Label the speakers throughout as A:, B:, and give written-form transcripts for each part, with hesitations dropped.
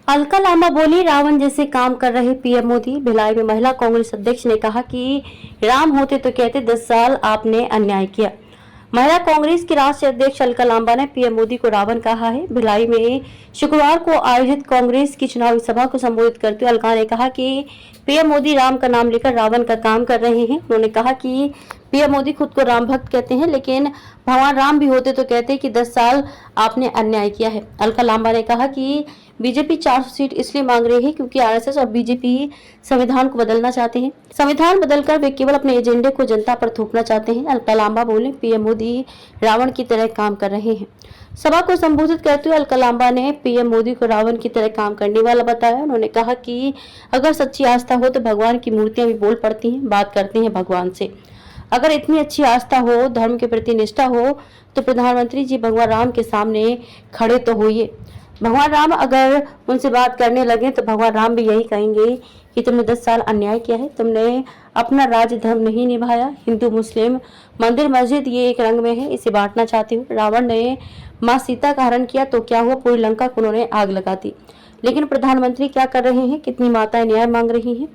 A: अलका लांबा बोली, रावण जैसे काम कर रहे पीएम मोदी। भिलाई में महिला कांग्रेस अध्यक्ष ने कहा कि राम होते तो कहते 10 साल आपने अन्याय किया। महिला कांग्रेस की राष्ट्रीय अध्यक्ष अलका लांबा ने पीएम मोदी को रावण कहा है। भिलाई में शुक्रवार को आयोजित कांग्रेस की चुनावी सभा को संबोधित करते हुए अलका ने कहा कि पीएम मोदी राम का नाम लेकर रावण का काम कर रहे हैं। उन्होंने कहा कि पीएम मोदी खुद को राम भक्त कहते हैं, लेकिन भगवान राम भी होते तो कहते कि 10 साल आपने अन्याय किया है। अलका लांबा ने कहा कि बीजेपी 400 सीट इसलिए मांग रही है क्योंकि आरएसएस और बीजेपी संविधान को बदलना चाहते हैं। संविधान बदलकर वे केवल अपने एजेंडे को जनता पर थोपना चाहते हैं। अलका लांबा बोले, पीएम मोदी रावण की तरह काम कर रहे हैं। सभा को संबोधित करते हुए अलका लांबा ने पीएम मोदी को रावण की तरह काम करने वाला बताया। उन्होंने कहा कि अगर सच्ची आस्था हो तो भगवान की मूर्तियां भी बोल पड़ती हैं, बात करते हैं भगवान से। अगर इतनी अच्छी आस्था हो, धर्म के प्रति निष्ठा हो, तो प्रधानमंत्री जी भगवान राम के सामने खड़े तो होइए। भगवान राम अगर उनसे बात करने लगे तो भगवान राम भी यही कहेंगे कि तुमने 10 साल अन्याय किया है, तुमने अपना राज्य धर्म नहीं निभाया। हिंदू मुस्लिम मंदिर मस्जिद ये एक रंग में है, इसे बांटना चाहते हो। रावण ने माँ सीता का हरण किया तो क्या हुआ, पूरी लंका को उन्होंने आग लगा दी। लेकिन प्रधानमंत्री क्या कर रहे हैं? कितनी माताएं न्याय मांग रही हैं,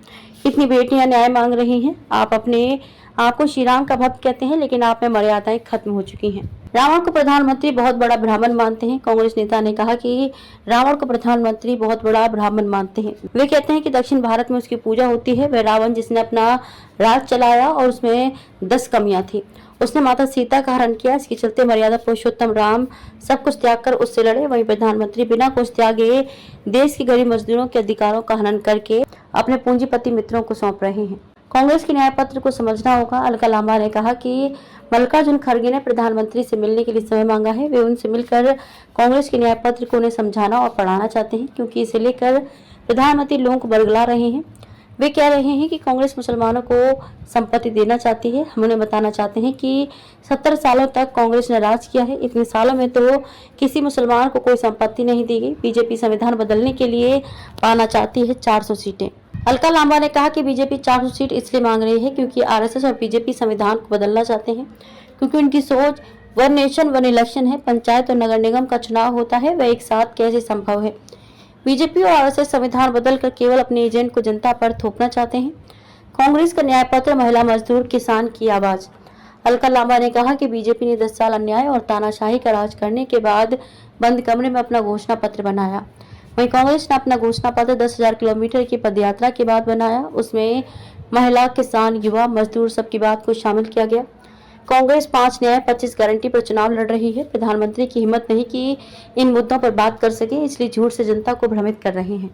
A: कितनी बेटियां न्याय मांग रही हैं। आप अपने आपको श्री राम का भक्त कहते हैं, लेकिन आप में मर्यादाएं खत्म हो चुकी हैं। रावण को प्रधानमंत्री बहुत बड़ा ब्राह्मण मानते हैं। कांग्रेस नेता ने कहा कि रावण को प्रधानमंत्री बहुत बड़ा ब्राह्मण मानते हैं। वे कहते हैं कि दक्षिण भारत में उसकी पूजा होती है। वह रावण जिसने अपना राज चलाया और उसमें 10 कमियां थी। उसने माता सीता का हरण किया। इसके चलते मर्यादा पुरुषोत्तम राम सब कुछ त्याग कर उससे लड़े। वहीं प्रधानमंत्री बिना कुछ त्यागे देश के गरीब मजदूरों के अधिकारों का हनन करके अपने पूंजीपति मित्रों को सौंप रहे हैं। कांग्रेस के न्याय पत्र को समझना होगा। अलका लांबा ने कहा कि मल्लिकार्जुन खड़गे ने प्रधानमंत्री से मिलने के लिए समय मांगा है। वे उनसे मिलकर कांग्रेस के न्याय पत्र को उन्हें समझाना और पढ़ाना चाहते हैं, क्योंकि इसे लेकर प्रधानमंत्री लोगों को बरगला रहे हैं। वे कह रहे हैं कि कांग्रेस मुसलमानों को संपत्ति देना चाहती है। हम उन्हें बताना चाहते हैं कि 70 सालों तक कांग्रेस ने राज किया है। इतने सालों में तो किसी मुसलमान को कोई संपत्ति नहीं दी गई। बीजेपी संविधान बदलने के लिए पाना चाहती है 400 सीटें। अलका लांबा ने कहा कि बीजेपी 400 सीट इसलिए मांग रही है क्योंकि आरएसएस और बीजेपी संविधान को बदलना चाहते हैं, क्योंकि उनकी सोच वन नेशन वन इलेक्शन है। पंचायत और नगर निगम का चुनाव होता है, वह एक साथ कैसे संभव है। बीजेपी और आरएसएस संविधान बदलकर केवल अपने एजेंट को जनता पर थोपना चाहते हैं। कांग्रेस का न्याय पत्र, महिला, मजदूर, किसान की आवाज। अलका लांबा ने कहा कि बीजेपी ने 10 साल अन्याय और तानाशाही का राज करने के बाद बंद कमरे में अपना घोषणा पत्र बनाया। वहीं कांग्रेस ने अपना घोषणा पत्र 10,000 किलोमीटर की पदयात्रा के बाद बनाया। उसमें महिला, किसान, युवा, मजदूर सबकी बात को शामिल किया गया। कांग्रेस 5 न्याय 25 गारंटी पर चुनाव लड़ रही है। प्रधानमंत्री की हिम्मत नहीं कि इन मुद्दों पर बात कर सके, इसलिए झूठ से जनता को भ्रमित कर रहे हैं।